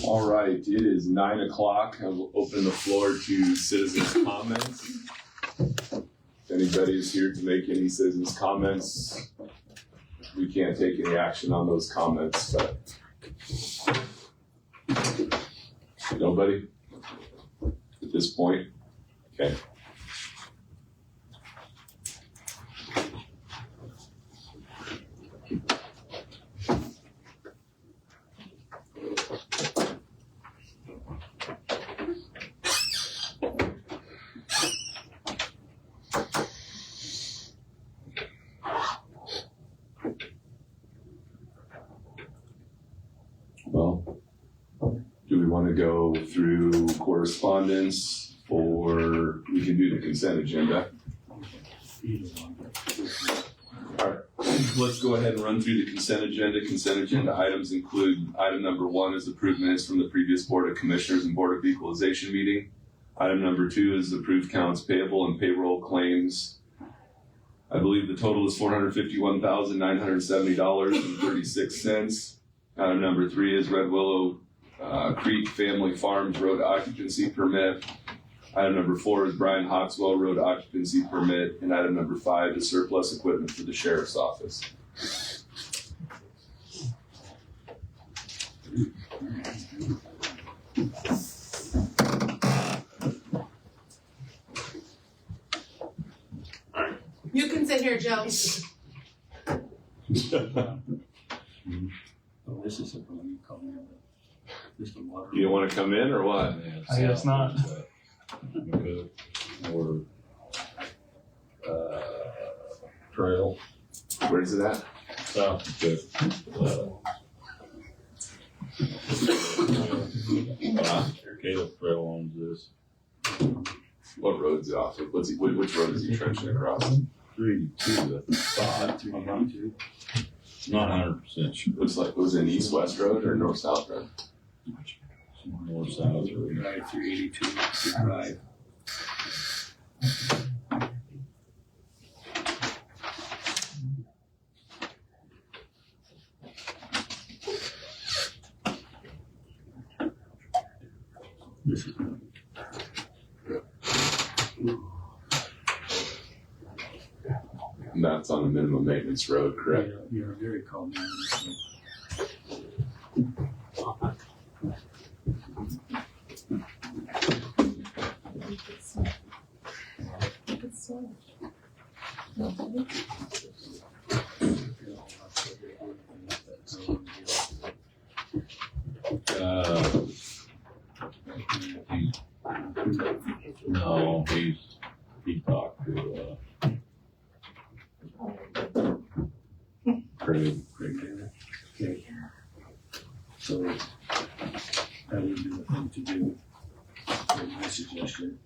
All right, it is 9 o'clock. I will open the floor to citizens' comments. If anybody is here to make any citizens' comments, we can't take any action on those comments, but nobody at this point? Okay. Well, do we want to go through correspondence, or we can do the consent agenda? All right, let's go ahead and run through the consent agenda. Consent agenda items include item number 1 is approved minutes from the previous Board of Commissioners and Board of Equalization meeting. Item number 2 is approved counts payable and payroll claims. I believe the total is $451,970.36. Item number 3 is Red Willow Creek Family Farms Road Occupancy Permit. Item number 4 is Brian Hawkswell Road Occupancy Permit. And item number 5 is surplus equipment for the Sheriff's Office. You can sit here, Joe. Oh, this is something you call me. Just a water. You don't want to come in or what? I guess not. Or trail. Where's it at? South. Caleb Trail owns this. What road's it off of? Which road is he trenching across? 3-2, I thought. I'm not 100% sure. Looks like, was it an east-west road or north-south road? North-south road. Drive through 82, drive. This is And that's on a minimum maintenance road, correct? you're very calm. No, he talked to Craig Taylor. Okay. So that would be the thing to do. My suggestion.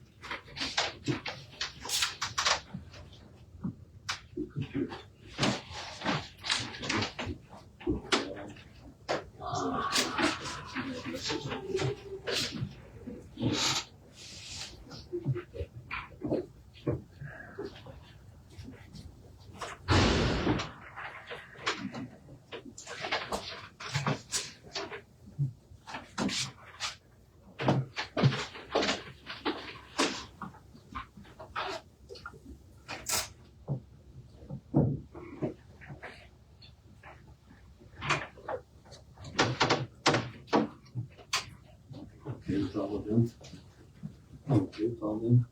Okay with all of them? Okay with all of them?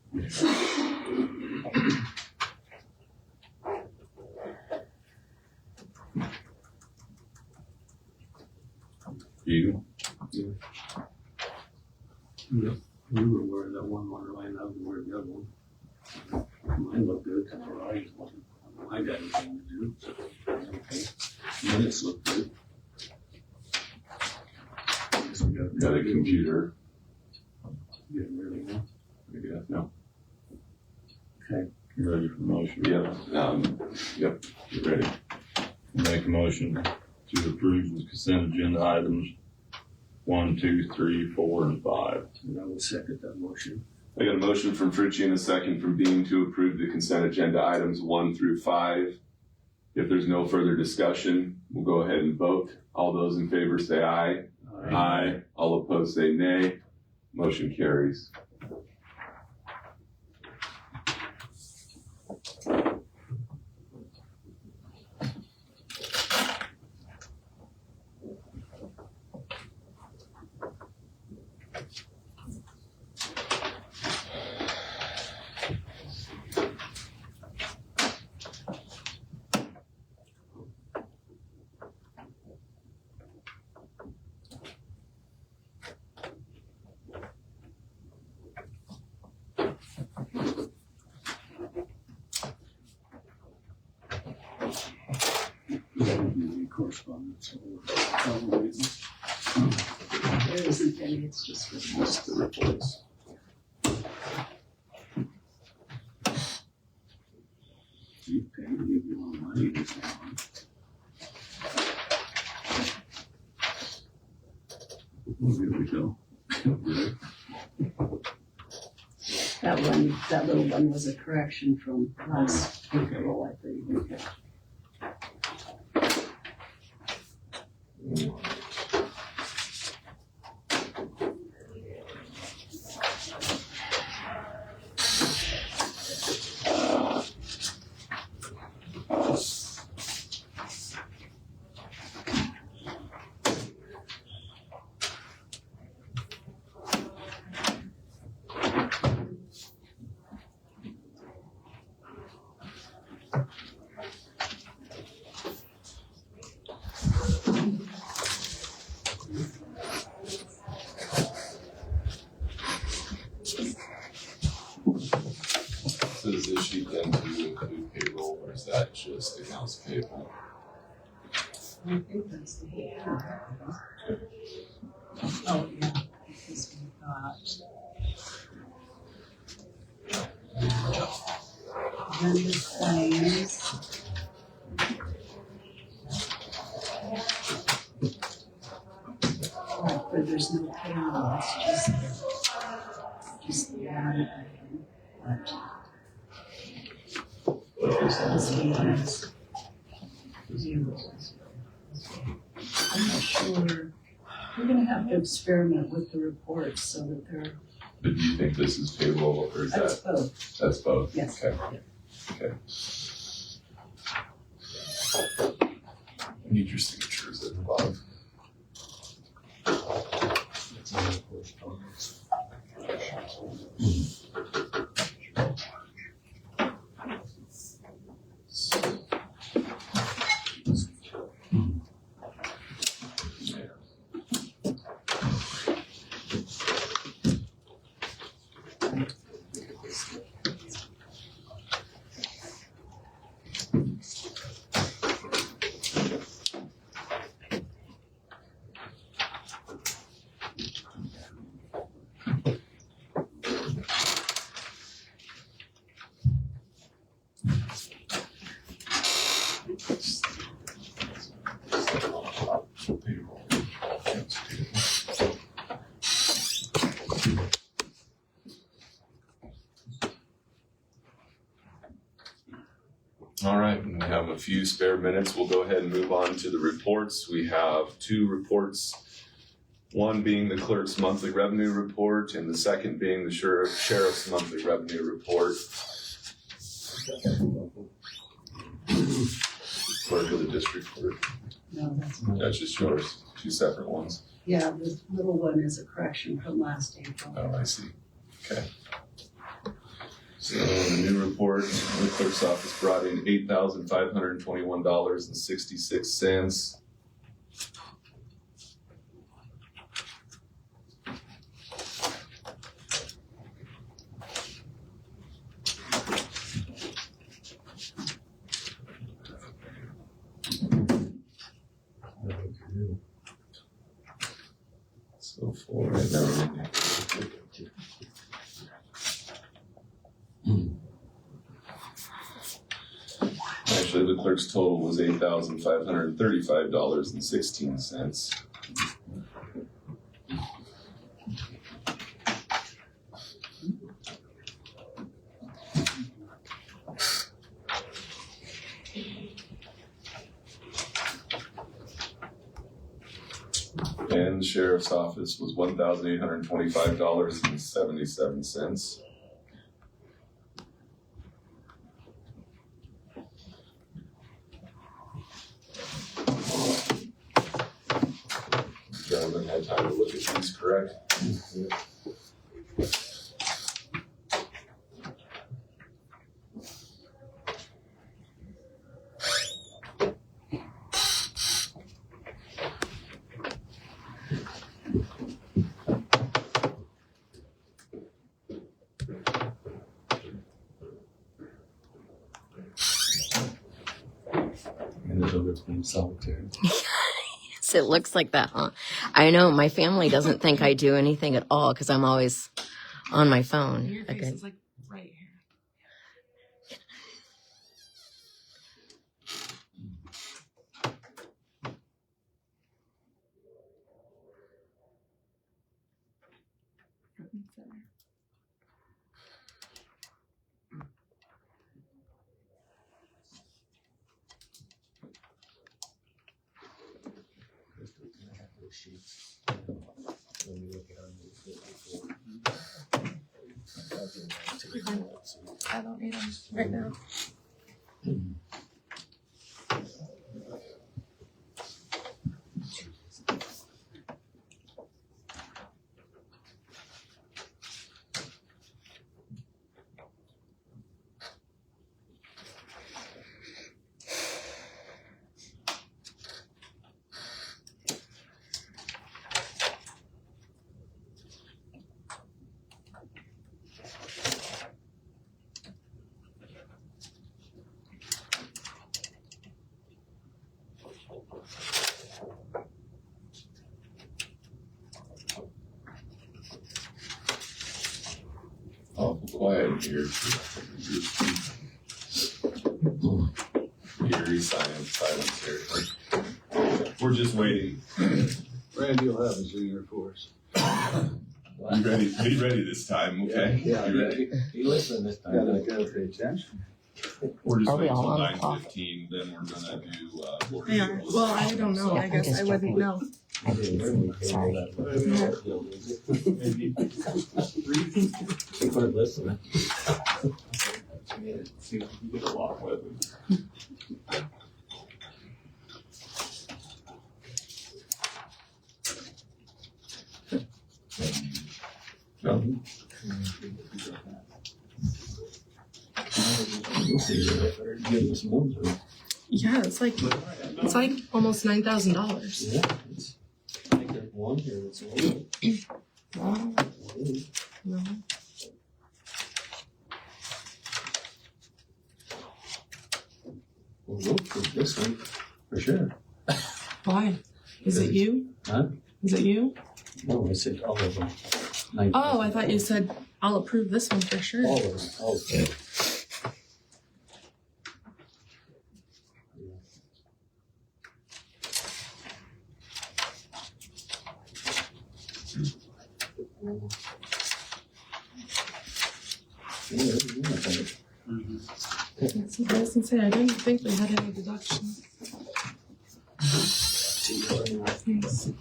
You? Yeah. Yep. You were aware of that one water line, I was aware of the other one. Mine looked good, because our eyes wasn't, I got anything to do, so, okay. Minutes look good. Guess we Got a computer. Get it ready now. Maybe that's no. Okay. You ready for motion? Yep. Yep. You're ready. Make a motion to approve the consent agenda items 1, 2, 3, 4, and 5. And I will second that motion. I got a motion from Fritsche and a second from Dean to approve the consent agenda items 1 through 5. If there's no further discussion, we'll go ahead and vote. All those in favor say aye. Aye. All opposed say nay. Motion carries. Any correspondence or travel reasons? There isn't any, it's just Just the reports. You pay, you give more money this time. Here we go. that little one was a correction from last April, I think. So does this sheet then do include payroll, or is that just accounts payable? I think that's the whole. Oh, yeah, because we got vendor claims. Right, but there's no payroll, it's just the added item. This one is zeros. I'm not sure, we're gonna have to experiment with the reports so that they're, But do you think this is payroll, or is that's that, both, that's both? yes. Okay. Okay. Need your signatures at the bottom. All right, we have a few spare minutes. We'll go ahead and move on to the reports. We have two reports, one being the clerk's monthly revenue report and the second being the sheriff's monthly revenue report. Clerk of the district clerk. No, that's, That's just yours, two separate ones. yeah, the little one is a correction from last April. Oh, I see. Okay. So the new report, the clerk's office brought in $8,521.66. So for right now. Actually, the clerk's total was $8,535.16. And and Sheriff's Office was $1,825.77. Gentlemen had time to look at these, correct? And there's other things solitary. Yes, it looks like that, huh? I know my family doesn't think I do anything at all because I'm always on my phone. Your face is like right here. I don't need them right now. Awful quiet here. Eerie silence here. We're just waiting. Randy will have his ear for us. Be ready this time, okay? Yeah, Be ready. he listened this time. Gotta pay attention. We're just Are we waiting all till on the clock? 9:15, then we're gonna do, board They are. meetings. Well, I don't know. I guess I wouldn't know. Sorry. He couldn't listen. See if we can get a lot with it. No. Yeah, it's like almost $9,000. Yeah, it's, I think there's one here that's old. No. Well, look for this one, for sure. Why? Is it you? Huh? Is it you? No, I said all of them. Oh, I thought you said I'll approve this one for sure. All of them, all of them. That's what I was gonna say. I didn't think we had any deductions. Yes.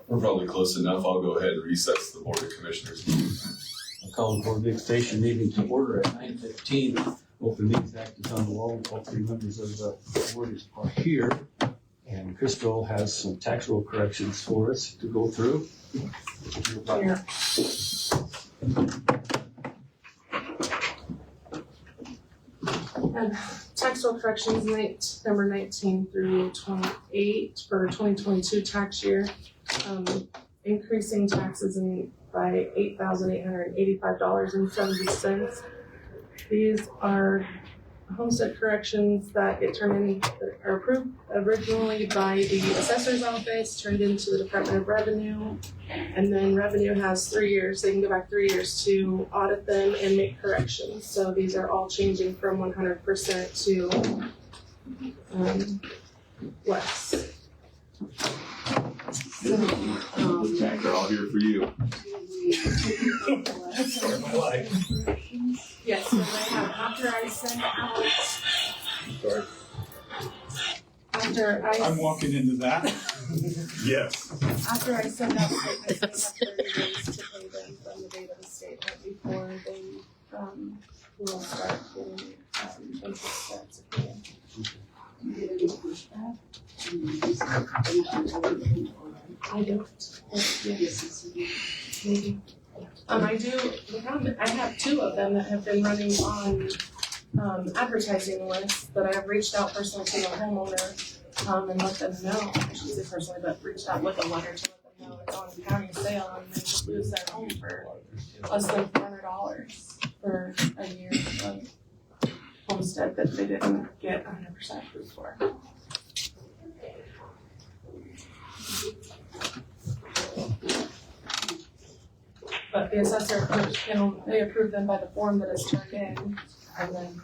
We're probably close enough. I'll go ahead and recess the Board of Commissioners meeting. I call the Board of Station meeting to order at 9:15. Open meetings act is on the wall. All three members of the board are here. And Crystal has some tax roll corrections for us to go through. Here. And tax roll corrections number 19 through 28 for 2022 tax year. Increasing taxes by $8,885.70. These are homestead corrections that get turned in, that are approved originally by the assessor's office, turned into the Department of Revenue, and then Revenue has 3 years. They can go back 3 years to audit them and make corrections. So these are all changing from 100% to less. So, They're all here for you. yes, so they have authorized send out. after I'm walking into that. Yes. After I send out statements, they have 30 days to pay them from the date of the statement before they, will start getting, interest that's accruing. I don't, but yes, maybe. I have two of them that have been running on, advertising lists that I have reached out personally to the homeowner, and let them know, I shouldn't say personally, but reached out with a letter to let them know it's on county sale and they just lose their home for less than $400 for a year of homestead that they didn't get 100% approved for. But the assessor, they approve them by the form that is turned in, and then.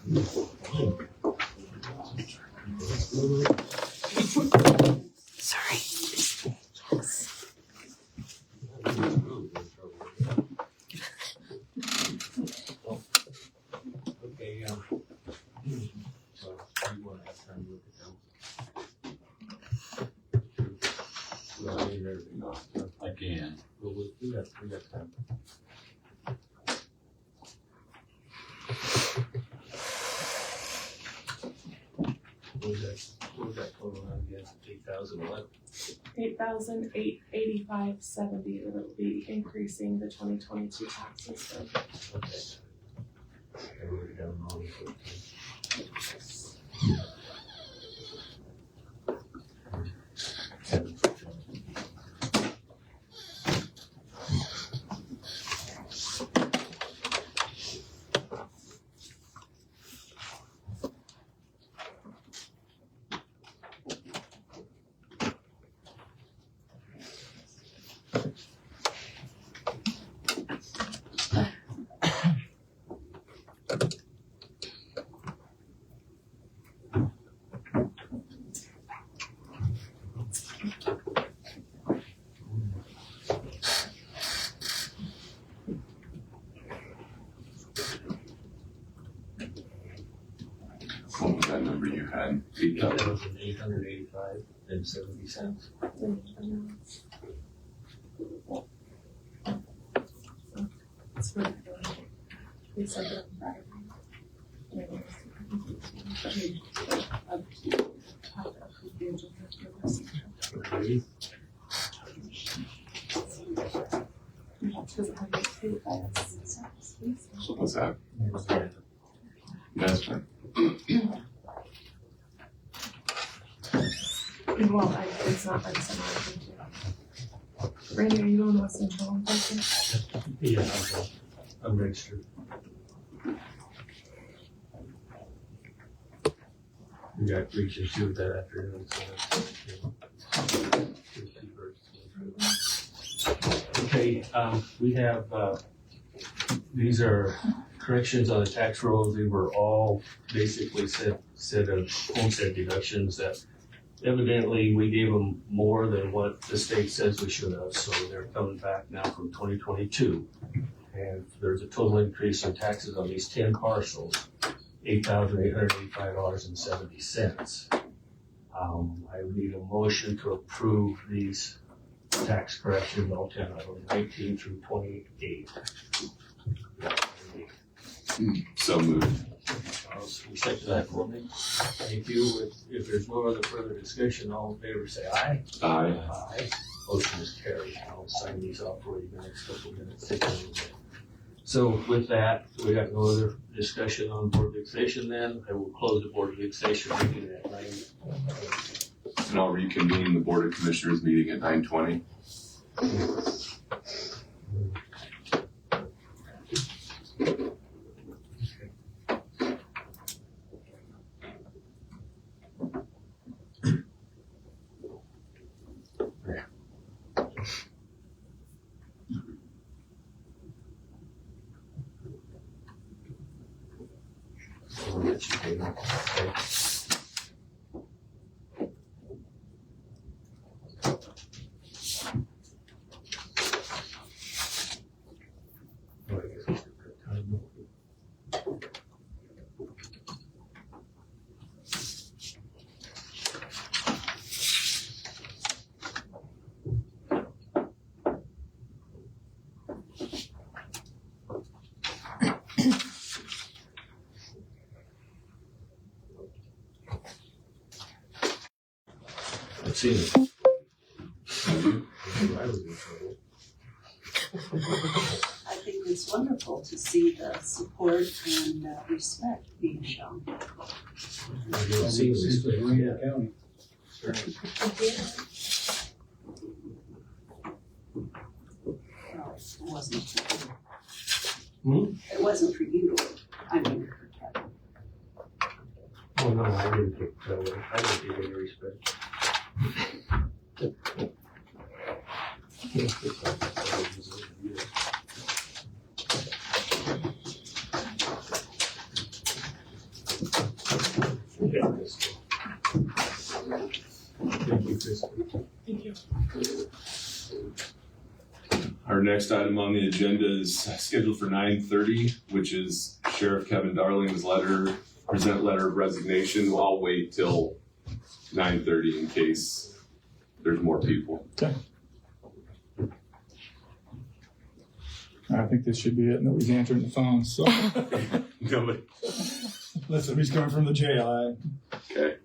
Sorry. Okay, so you wanna have time to look at them? Well, I mean, everything else. I can. Well, we got time. What was that total on again? 8,011? 8,885.70 that will be increasing the 2022 taxes for. Okay. I wrote it down wrong. What was that number you had? 8,000. 885.70. It's really good. We said that Friday. What's that? That's fine. Well, it's not like something. Randy, are you on West Central? Yeah, I'm registered. We got breaches due that afternoon, so okay, we have, these are corrections on the tax rolls. They were all basically set of homestead deductions that evidently we gave them more than what the state says we should have, so they're coming back now from 2022. And there's a total increase in taxes on these 10 parcels, $8,885.70. I need a motion to approve these tax corrections, all 10 of them, 19 through 28. So moved. Charles, you second that for me? Thank you. If there's no other further discussion, all in favor say aye. Aye. Aye. Motion is carried. I'll sign these off for you the next couple of minutes. So with that, we got no other discussion on board fixation then. I will close the board fixation meeting at 9. And I'll reconvene the Board of Commissioners meeting at 9:20. seen it. I was in trouble. I think it's wonderful to see the support and respect being shown. I've never seen this before. Yeah. County. Well, it wasn't for Hmm? you. It wasn't for you. I mean, for Kevin. Oh, no, I didn't get that way. I didn't get any respect. Thank you, Crystal. Thank you. Our next item on the agenda is scheduled for 9:30, which is Sheriff Kevin Darling's present letter of resignation. I'll wait till 9:30 in case there's more people. I think this should be it. Nobody's answering the phone, so Nobody. unless somebody's coming from the jail. Okay.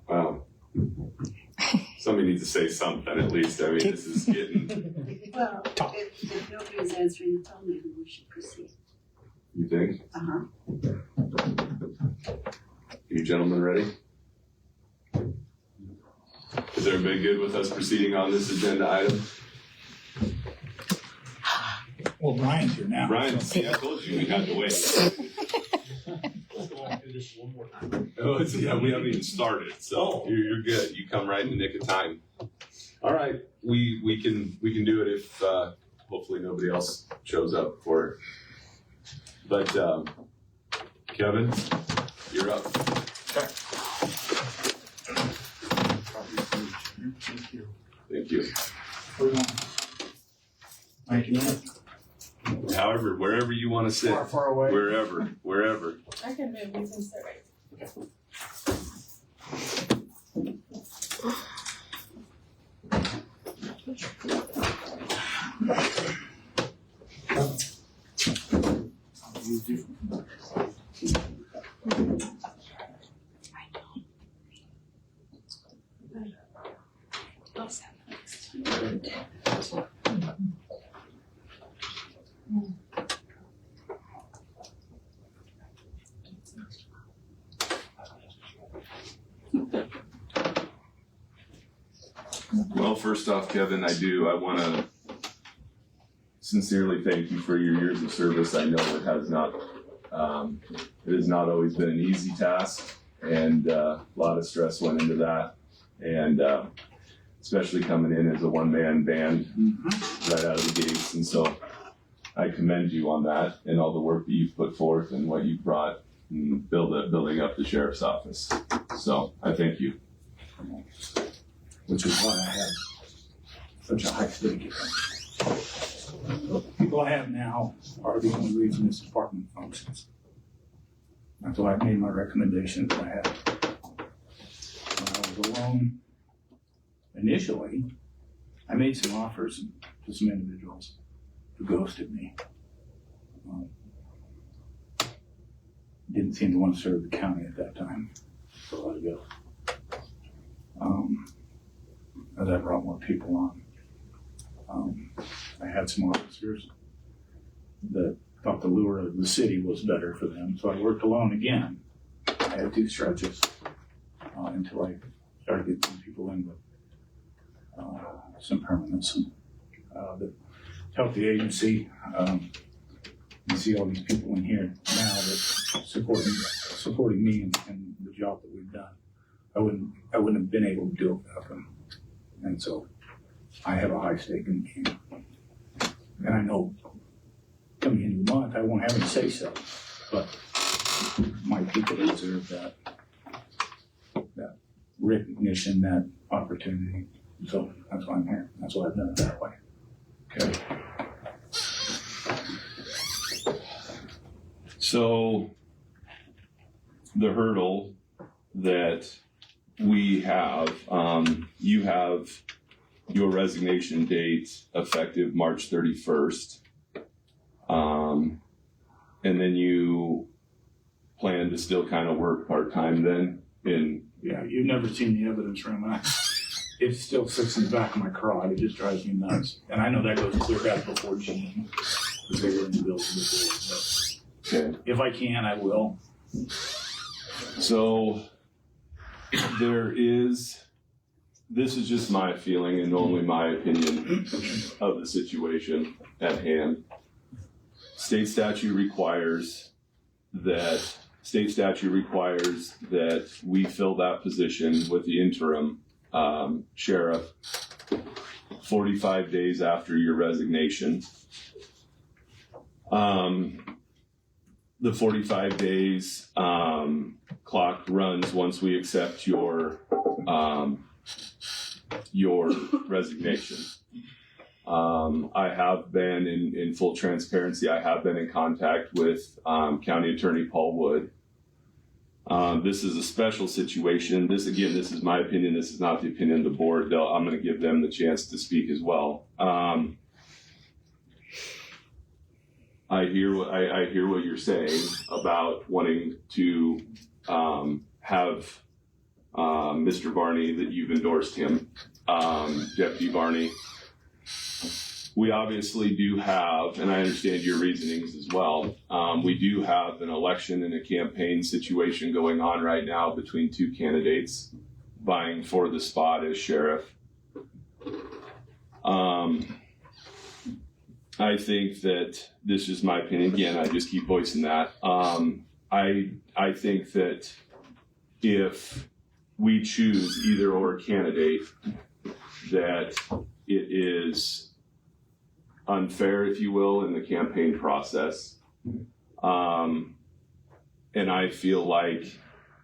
Wow. Somebody needs to say something at least. I mean, this is getting, Well, if nobody's answering the phone, maybe we should proceed. you think? Uh-huh. You gentlemen ready? Is everybody good with us proceeding on this agenda item? Well, Brian's here now. Brian, so- see, I told you we had to wait. Oh, yeah, we haven't even started, so you're good. You come right in the nick of time. All right, we can do it if hopefully nobody else shows up for it. But Kevin, you're up. Thank you. However, wherever you want to sit. Far away. Wherever. I can move these and sit right. first off, Kevin, I want to sincerely thank you for your years of service. I know it has not always been an easy task, and a lot of stress went into that, and especially coming in as a one-man band right out of the gates. And so I commend you on that and all the work that you've put forth and what you've brought in building up the sheriff's office. So I thank you. Which is why I have such a high stake. The people I have now are the only reason this department functions. That's why I made my recommendation that I had. When I was alone, initially, I made some offers to some individuals who ghosted me. Didn't seem to want to serve the county at that time, so I let it go. As I brought more people on. I had some officers that thought the lure of the city was better for them, so I worked alone again. I had 2 stretches until I started getting some people in with some permanence that helped the agency. You see all these people in here now that supporting me and the job that we've done. I wouldn't have been able to do it without them. And so I have a high stake in the game. And I know coming into the month I won't have any say so, but my people deserve that recognition, that opportunity. So that's why I'm here. That's why I've done it that way. Okay. So the hurdle that we have, you have your resignation date effective March 31st. And then you plan to still kind of work part-time then Yeah, you've never seen the evidence room. It still sits in the back of my garage. It just drives me nuts. And I know that goes clear back before Gene, because they were in the building before. But okay. if I can, I will. So this is just my feeling and only my opinion of the situation at hand. State statute requires that we fill that position with the interim sheriff 45 days after your resignation. The 45 days clock runs once we accept your resignation. I have been in full transparency. I have been in contact with County Attorney Paul Wood. This is a special situation. This is my opinion. This is not the opinion of the board. I'm going to give them the chance to speak as well. I hear what you're saying about wanting to have Mr. Barney, that you've endorsed him, Deputy Barney. We obviously do have, and I understand your reasonings as well, we do have an election and a campaign situation going on right now between 2 candidates vying for the spot as sheriff. I think that this is my opinion. Again, I just keep voicing that. I think that if we choose either or candidate, that it is unfair, if you will, in the campaign process. And I feel like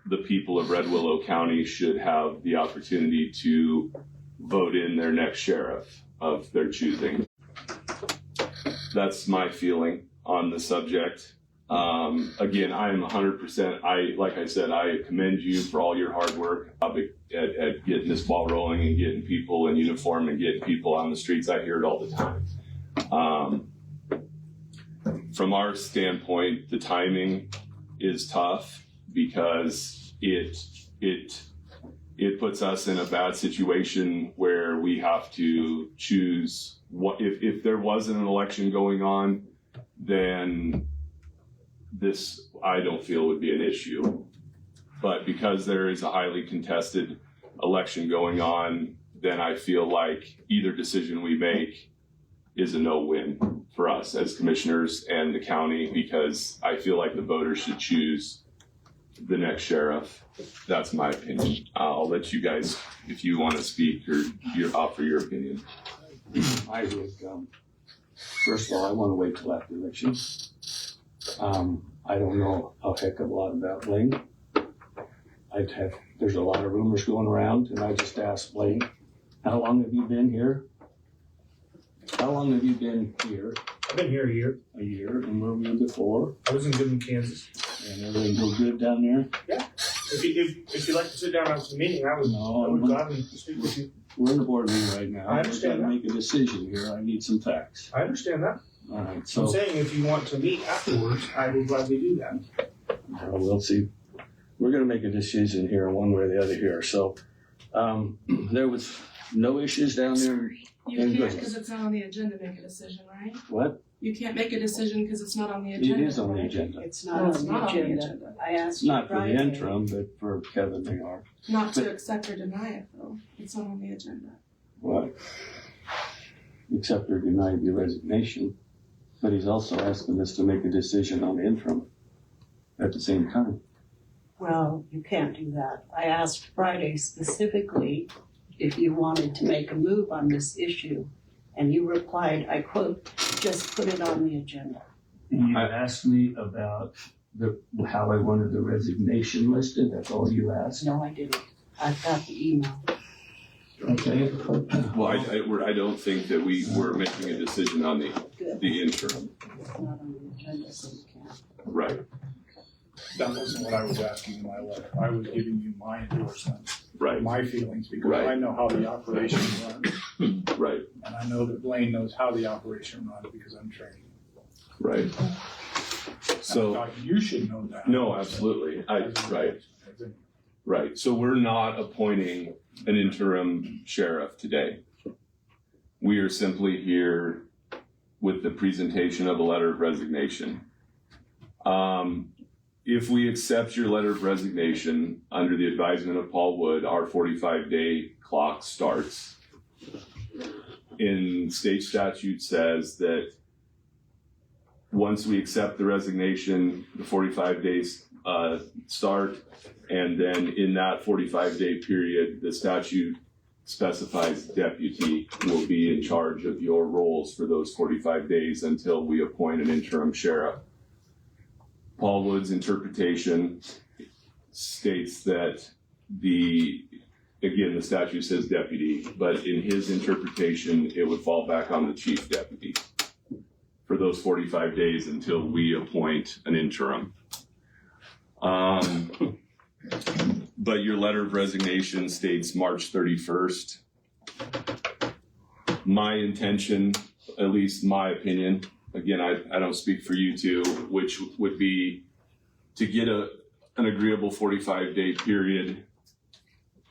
the people of Red Willow County should have the opportunity to vote in their next sheriff of their choosing. That's my feeling on the subject. Again, I am 100%, like I said, I commend you for all your hard work at getting this ball rolling and getting people in uniform and getting people on the streets. I hear it all the time. From our standpoint, the timing is tough because it puts us in a bad situation where we have to choose what, if there wasn't an election going on, then this, I don't feel, would be an issue. But because there is a highly contested election going on, then I feel like either decision we make is a no-win for us as commissioners and the county, because I feel like the voters should choose the next sheriff. That's my opinion. I'll let you guys, if you want to speak or offer your opinion. I would, first of all, I want to wait till after election. I don't know a heck of a lot about Blaine. There's a lot of rumors going around, and I just asked Blaine, how long have you been here? How long have you been here? I've been here a year. A year, and where were you before? I was in Goodman, Kansas. And everything go good down there? If you'd like to sit down after the meeting, I would gladly speak with you. We're in the board meeting right now. I understand We're that. going to make a decision here. I need some facts. I understand that. All right, I'm so saying if you want to meet afterwards, I would gladly do that. we'll see. We're going to make a decision here, one way or the other here. So there was no issues down there. You can't, because it's not on the agenda, make a decision, right? What? You can't make a decision because it's not on the agenda. It is on the right? agenda. It's No, not it's on not the on the agenda. agenda. I asked Not for the Friday. interim, but for Kevin, they are. Not to accept or deny it, though. It's not on the agenda. What? Accept or deny the resignation, but he's also asking us to make a decision on the interim at the same time. Well, you can't do that. I asked Friday specifically if you wanted to make a move on this issue, and you replied, I quote, just put it on the agenda. You asked me about how I wanted the resignation listed, that's all you asked? No, I didn't. I've got the email. Okay. Well, I don't think that we were making a decision on Good. the interim. It's not on the agenda, so you can't. Right, That wasn't what I was asking in my letter. I was giving you my endorsement, right, my feelings, because Right. I know how the operation runs. right, And I know that Blaine knows how the operation runs because I'm trained. right. I So, thought you should know that. no, absolutely. Right. Right, so we're not appointing an interim sheriff today. We are simply here with the presentation of a letter of resignation. If we accept your letter of resignation under the advisement of Paul Wood, our 45-day clock starts. In state statute says that once we accept the resignation, the 45 days start, and then in that 45-day period, the statute specifies deputy will be in charge of your roles for those 45 days until we appoint an interim sheriff. Paul Wood's interpretation states that the statute says deputy, but in his interpretation, it would fall back on the chief deputy for those 45 days until we appoint an interim. But your letter of resignation states March 31st. My intention, at least my opinion, again, I don't speak for you two, which would be to get an agreeable 45-day period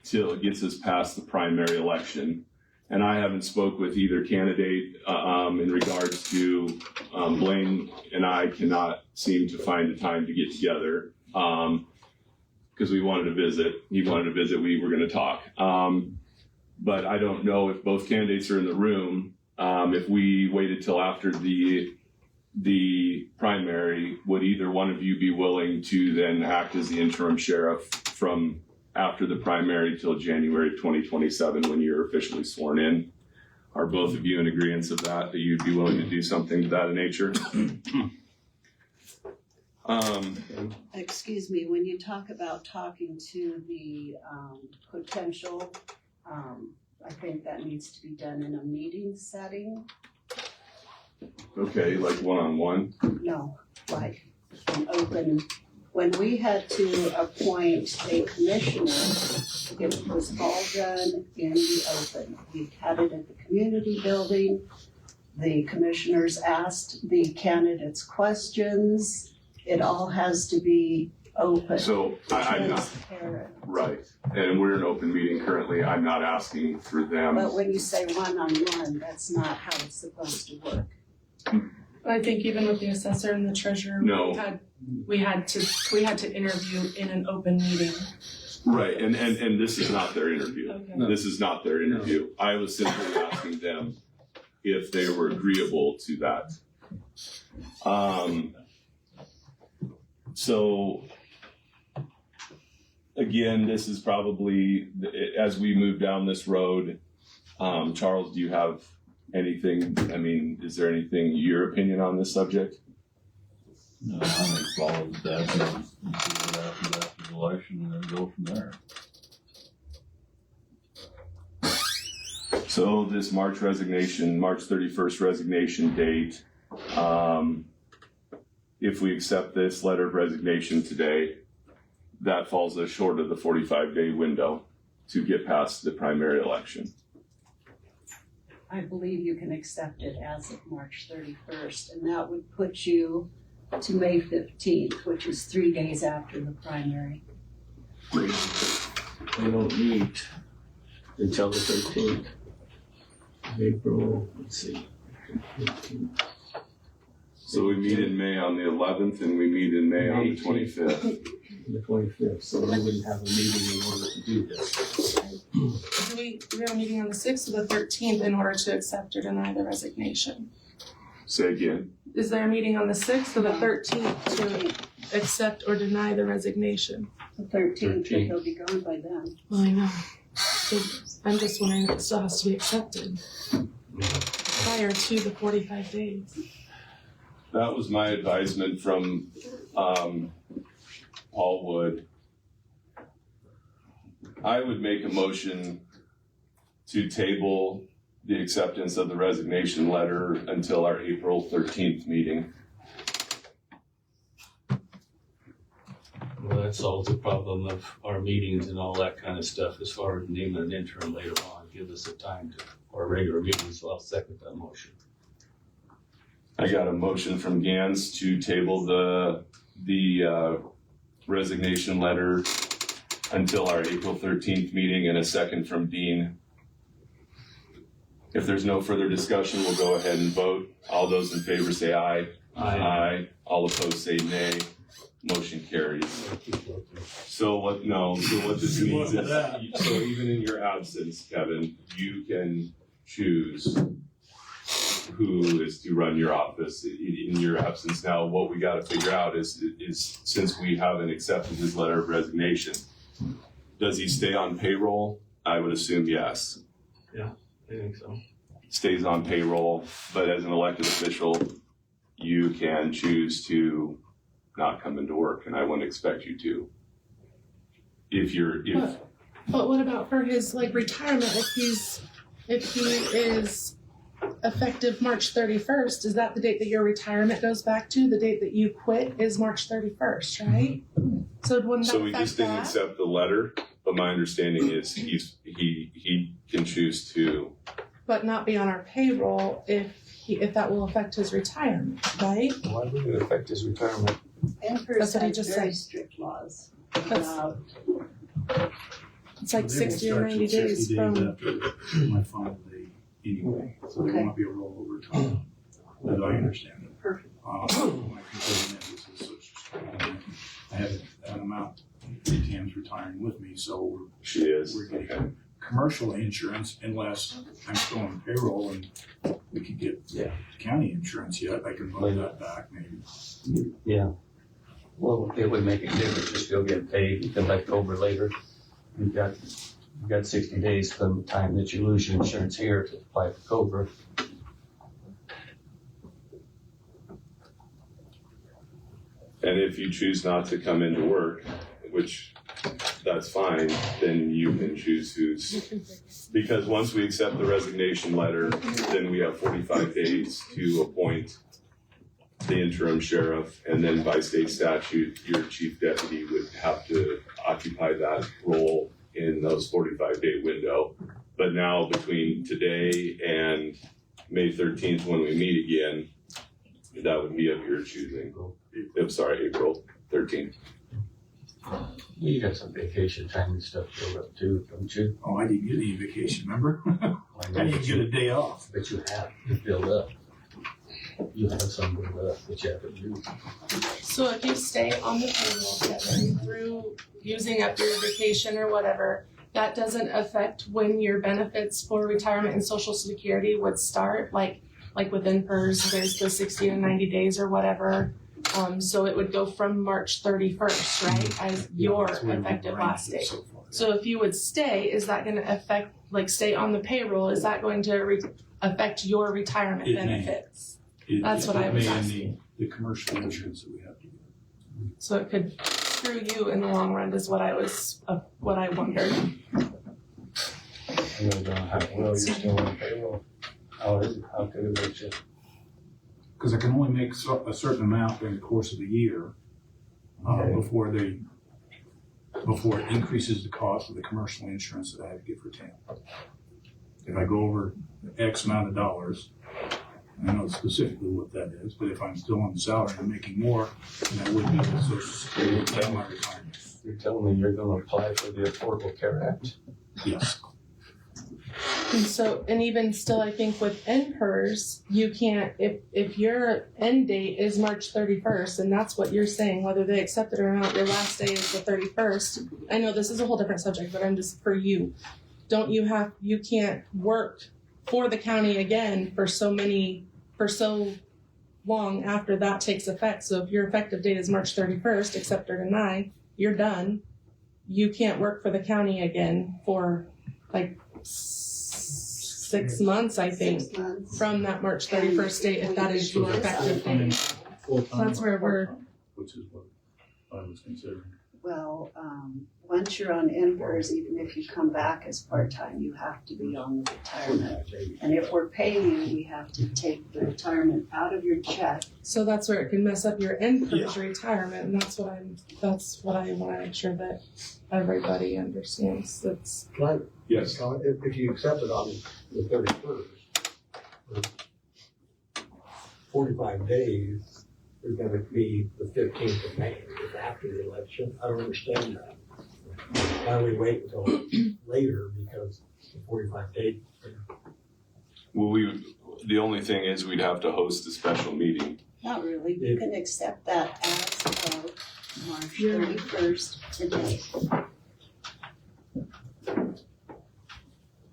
till it gets us past the primary election. And I haven't spoke with either candidate in regards to Blaine and I cannot seem to find the time to get together because we wanted to visit. He wanted to visit. We were going to talk. But I don't know if both candidates are in the room. If we waited till after the primary, would either one of you be willing to then act as the interim sheriff from after the primary till January 2027 when you're officially sworn in? Are both of you in agreement of that you'd be willing to do something to that nature? Excuse me, when you talk about talking to the potential, I think that needs to be done in a meeting setting. Okay, like one-on-one? No, like an open, when we had to appoint a commissioner, it was all done in the open. We had it at the community building. The commissioners asked the candidates questions. It all has to be open. So I'm not, Transparent. right. And we're in an open meeting currently. I'm not asking for them. But when you say one-on-one, that's not how it's supposed to work. I think even with the assessor and the treasurer, No. we had to interview in an open meeting. Right, and this is not their interview. Okay. This is not their interview. I was simply asking them if they were agreeable to that. So, again, this is probably, as we move down this road, Charles, do you have anything, I mean, is there anything, your opinion on this subject? No, I think follow the steps and see what happens after the election and then go from there. So this March 31st resignation date, if we accept this letter of resignation today, that falls us short of the 45-day window to get past the primary election. I believe you can accept it as of March 31st, and that would put you to May 15th, which is 3 days after the primary. They don't meet until the 13th. April, let's see. 15th. So we meet in May on the 11th and we meet in May on the 25th. The 25th, so we wouldn't have a meeting in order to do this. Do we have a meeting on the 6th or the 13th in order to accept or deny the resignation? Say again. Is there a meeting on the 6th or the 13th to accept or deny the resignation? The 13th, but he'll be gone by then. Well, I know. So I'm just wondering if it still has to be accepted prior to the 45 days. That was my advisement from Paul Wood. I would make a motion to table the acceptance of the resignation letter until our April 13th meeting. Well, that solves the problem of our meetings and all that kind of stuff as far as naming an interim later on. Give us the time to, our regular meetings, so I'll second that motion. I got a motion from Gans to table the resignation letter until our April 13th meeting, and a second from Dean. If there's no further discussion, we'll go ahead and vote. All those in favor say aye. Aye. All opposed say nay. Motion carries. So what this means is, so even in your absence, Kevin, you can choose who is to run your office in your absence. Now, what we got to figure out is since we haven't accepted his letter of resignation, does he stay on payroll? I would assume yes. I think so. Stays on payroll, but as an elected official, you can choose to not come into work, and I wouldn't expect you to. But what about for his retirement? If he is effective March 31st, is that the date that your retirement goes back to? The date that you quit is March 31st, right? So wouldn't that So we affect just didn't that? accept the letter, but my understanding is he can choose to. But not be on our payroll if that will affect his retirement, right? Why would it affect his retirement? Empress That's what he has just very said. strict laws That's- about It's like 60 or 90 days from. After my final day anyway, so there Okay. won't be a rollover time, as I understand it. perfect. My concern is such, I have an amount, Tam's retiring with me, so She is. we're getting commercial insurance unless I'm still on payroll and we could get county insurance yet. I can run that back maybe. Yeah. Well, it would make a difference, just go get paid, you come back over later. You've got 60 days from the time that you lose your insurance here to apply for COBRA. And if you choose not to come into work, which that's fine, then you can choose who's, because once we accept the resignation letter, then we have 45 days to appoint the interim sheriff, and then by state statute, your chief deputy would have to occupy that role in those 45-day window. But now between today and May 13th, when we meet again, that would be of your choosing. I'm sorry, April 13th. You got some vacation time and stuff filled up too, don't you? Oh, I didn't get any vacation, remember? I didn't get a day off. But you have to build up. You have some that you have to do. So if you stay on the payroll, Kevin, through using up your vacation or whatever, that doesn't affect when your benefits for retirement and social security would start, like within PERS, there's the 60 to 90 days or whatever. So it would go from March 31st, right, as your That's the way we've effective last arranged it date. so far. So if you would stay, is that gonna affect, like stay on the payroll, is that going to affect your retirement It may. benefits? That's what I was asking. The commercial insurance that we have to do. So it could screw you in the long run is what I wondered. And you're gonna have, well, you're still on payroll. How is it? How could it make you? Because I can only make a certain amount during the course of the year, Okay. before it increases the cost of the commercial insurance that I have to get for town. If I go over X amount of dollars, I don't know specifically what that is, but if I'm still on the salary and making more, then I would be on Social Security and my retirement. You're telling me you're gonna apply for the Affordable Care Act? Yes. And so, and even still, I think with NPERS, you can't, if your end date is March 31st, and that's what you're saying, whether they accept it or not, your last day is the 31st. I know this is a whole different subject, but I'm just, for you, you can't work for the county again for so long after that takes effect. So if your effective date is March 31st, accept or deny, you're done. You can't work for the county again for like 6 months, I think, 6 months. from that March 31st date, if that is your effective date. So that's where we're, Which is what I was considering. Well, once you're on NPERS, even if you come back as part-time, you have to be on the retirement. And if we're paying you, we have to take the retirement out of your check. so that's where it can mess up your NPERS retirement, and that's what I want to make sure that everybody understands. That's, Yes. So if you accept it on the 31st, 45 days is gonna be the 15th of May, it's after the election. I don't understand that. Why do we wait until later because the 45 days? Well, the only thing is we'd have to host a special meeting. Not really, you can accept that as of March 31st today.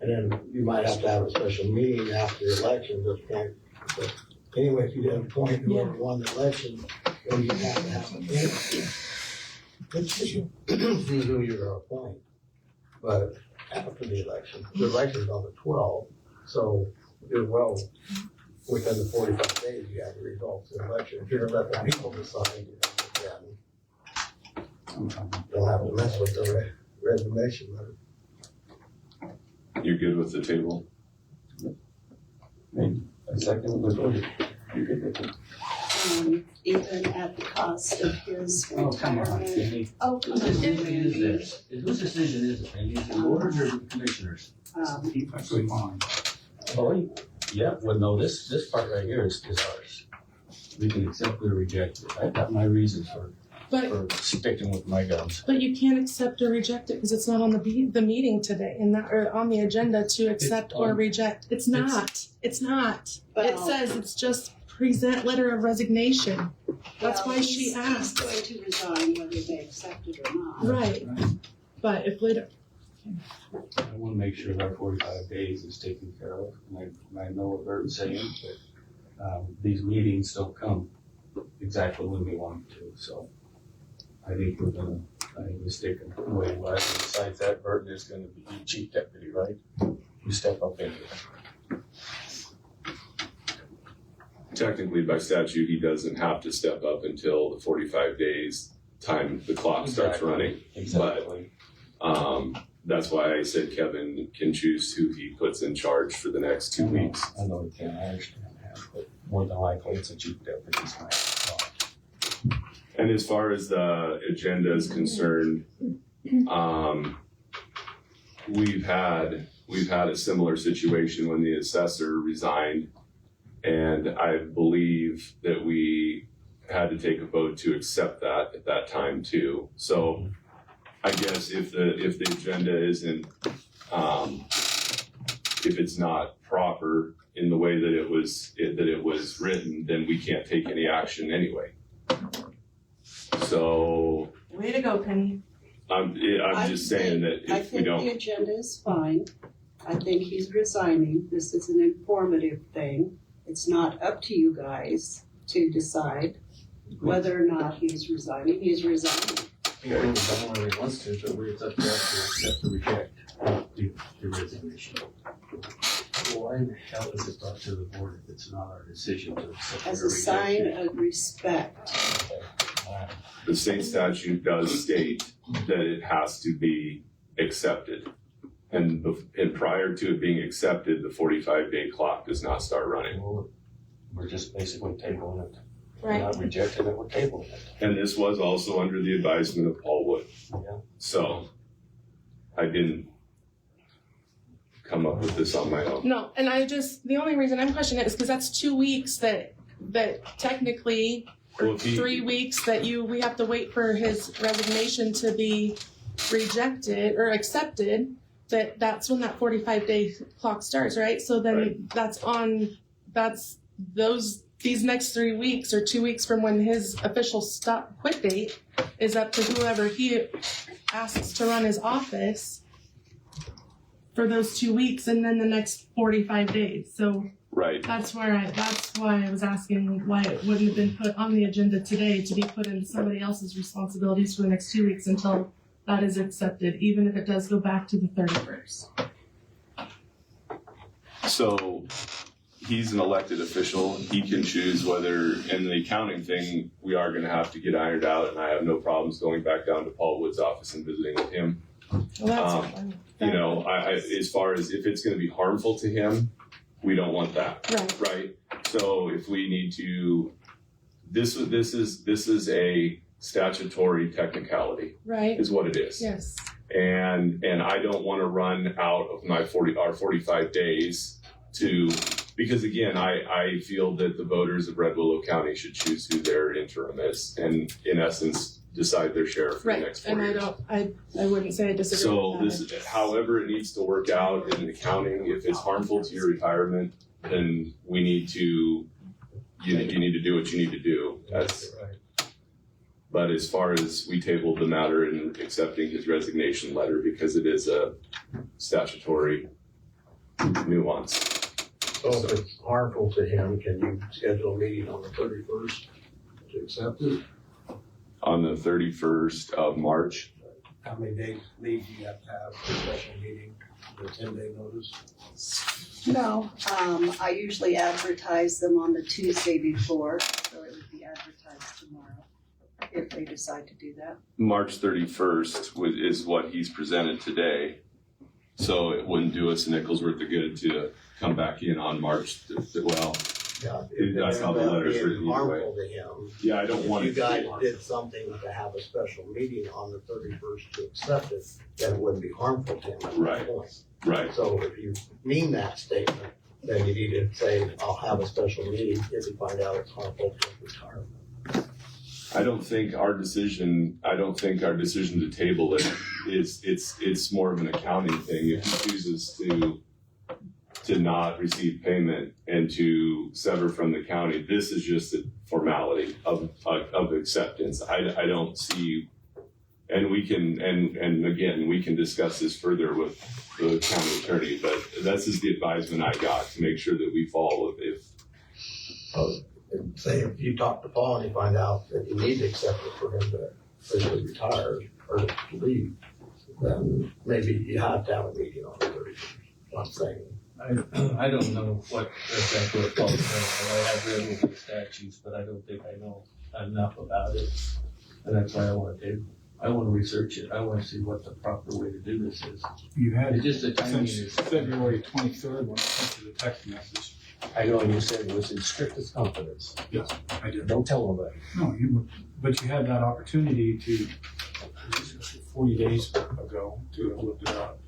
And then you might have to have a special meeting after the election, but anyway, if you didn't appoint whoever won the election, then you have to have an interview. Let's see who you're gonna appoint. But after the election's on the 12th, so you're well within the 45 days, you have the results of the election. If you're gonna let the people decide, they'll have to mess with the resignation letter. You're good with the table? A second, we're voting. You're good with it. Even at the cost of his Oh, come on, retirement. Kenny. Oh, come on. Whose decision is this? Whose decision is it? And is it yours or the commissioners? Actually mine. Oh, yeah, well, no, this part right here is ours. We can accept or reject it. I've got my reasons for sticking with my guns. but you can't accept or reject it because it's not on the meeting today, and that, or on the agenda to accept or reject. It's not. It Well- says it's just present letter of resignation. That's Well, why she he's asked. going to resign whether they accept it or not. Right. But if later, I want to make sure our 45 days is taken care of. And I know what Bert's saying, but these meetings don't come exactly when we want them to. So I think we're mistaken way west. Besides that, Burton is going to be chief deputy, right? You step up into it. Technically, by statute, he doesn't have to step up until the 45 days time the clock starts running. Exactly. That's why I said Kevin can choose who he puts in charge for the next 2 weeks. I know he can't. I understand that, but more than likely, it's a chief deputy's night. And as far as the agenda is concerned, we've had a similar situation when the assessor resigned, and I believe that we had to take a vote to accept that at that time too. So I guess if the agenda isn't, if it's not proper, in the way that it was written, then we can't take any action anyway. So Way to go, Penny. I'm just saying that I if we think don't, the agenda is fine. I think he's resigning. This is an informative thing. It's not up to you guys to decide whether or not he's resigning. He's resigning. He can resign whenever he wants to, so it's up to us to accept or reject the resignation. Why in the hell is it brought to the board if it's not our decision to accept or As reject a sign it? of respect. the state statute does state that it has to be accepted. And prior to it being accepted, the 45-day clock does not start running. Well, we're just basically tabling it. We're Right. not rejecting it, we're tabling it. And this was also under the advisement of Paul Wood. Yeah. So I didn't come up with this on my own. No, and the only reason I'm questioning it is because that's 2 weeks that technically, or Well, if he- 3 weeks that we have to wait for his resignation to be rejected or accepted. That's when that 45-day clock starts, right? So then these next 3 weeks or 2 weeks from when his official quit date is up to whoever he asks to run his office for those 2 weeks, and then the next 45 days. So Right. that's why I was asking why it wouldn't have been put on the agenda today to be put in somebody else's responsibilities for the next 2 weeks until that is accepted, even if it does go back to the 31st. So he's an elected official. He can choose whether, in the accounting thing, we are going to have to get ironed out, and I have no problems going back down to Paul Wood's office and visiting with him. Well, that's fine. You know, I as far as if it's going to be harmful to him, we don't want that, right? So if we need to, this is a statutory technicality, right? is what it is. Yes. And I don't want to run out of our 45 days because again, I feel that the voters of Red Willow County should choose who their interim is, and in essence, decide their sheriff for the Right, next 4 and years. I wouldn't say I disagree So with that. however it needs to work out in accounting, if it's harmful to your retirement, then you need to do what you need to do. But as far as we tabled the matter in accepting his resignation letter, because it is a statutory nuance. So if it's harmful to him, can you schedule a meeting on the 31st to accept it? On the 31st of March, How many days leave do you have to have for a special meeting, the 10-day notice? No. I usually advertise them on the Tuesday before, so it would be advertised tomorrow, if they decide to do that. March 31st is what he's presented today. So it wouldn't do us a nickel's worth of good to come back in on March, well, Yeah. That's how the letter's If it written ended up either being harmful to him, yeah, I don't want if you it to guys be harmful. did something to have a special meeting on the 31st to accept it, then it wouldn't be harmful to him at Right. that point. Right. So if you mean that statement, then you need to say, I'll have a special meeting if you find out it's harmful to his retirement. I don't think our decision to table it it's more of an accounting thing. If he chooses to not receive payment and to sever from the county, this is just a formality of acceptance. I don't see, and we can, and again, we can discuss this further with the county attorney, but this is the advisement I got to make sure that we follow if Say if you talk to Paul and you find out that you need to accept it for him to officially retire or to leave, then maybe you have to have a meeting on the 31st. I'm saying. I don't know what exactly it calls for. I have read over the statutes, but I don't think I know enough about it. And that's why I want to research it. I want to see what the proper way to do this is. You had It's just the timing since is. February 23rd when it comes to the text message. I know you said it was in strictest confidence. Yes, I did. Don't tell nobody. No, but you had that opportunity to, 40 days ago, to have looked it up.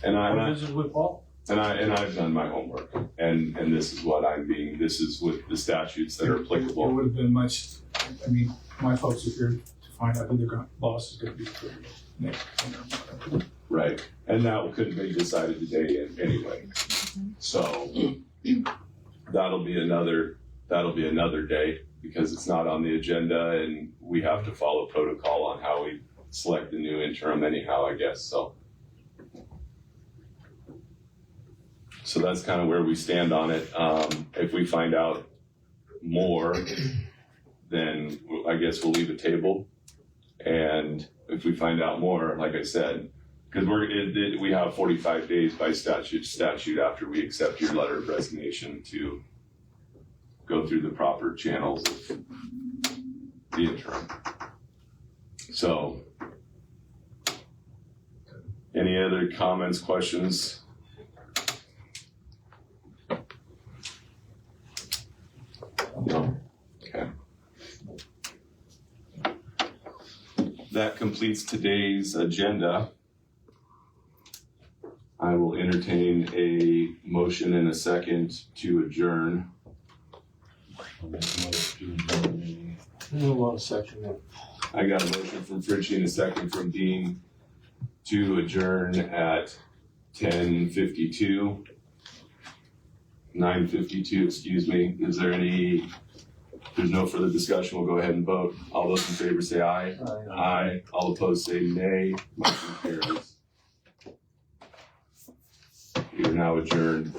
and I visited with Paul. And I've done my homework, and this is with the statutes that are It applicable. would have been much, I mean, my folks are here to find out who their boss is going to be for next winter. Right, and that couldn't be decided today anyway. So that'll be another day because it's not on the agenda and we have to follow protocol on how we select the new interim anyhow, I guess, so. So that's kind of where we stand on it. If we find out more, then I guess we'll leave a table. And if we find out more, like I said, because we have 45 days by statute after we accept your letter of resignation to go through the proper channels of the interim. So, any other comments, questions? No? Okay. That completes today's agenda. I will entertain a motion and a second to adjourn. I'll make a motion to adjourn the meeting. I don't want to section that. I got a motion from Fritsche and a second from Dean to adjourn at 10:52. 9:52, excuse me. Is there any, if there's no further discussion, we'll go ahead and vote. All those in favor say aye. Aye. All opposed say nay. Motion carries. We are now adjourned.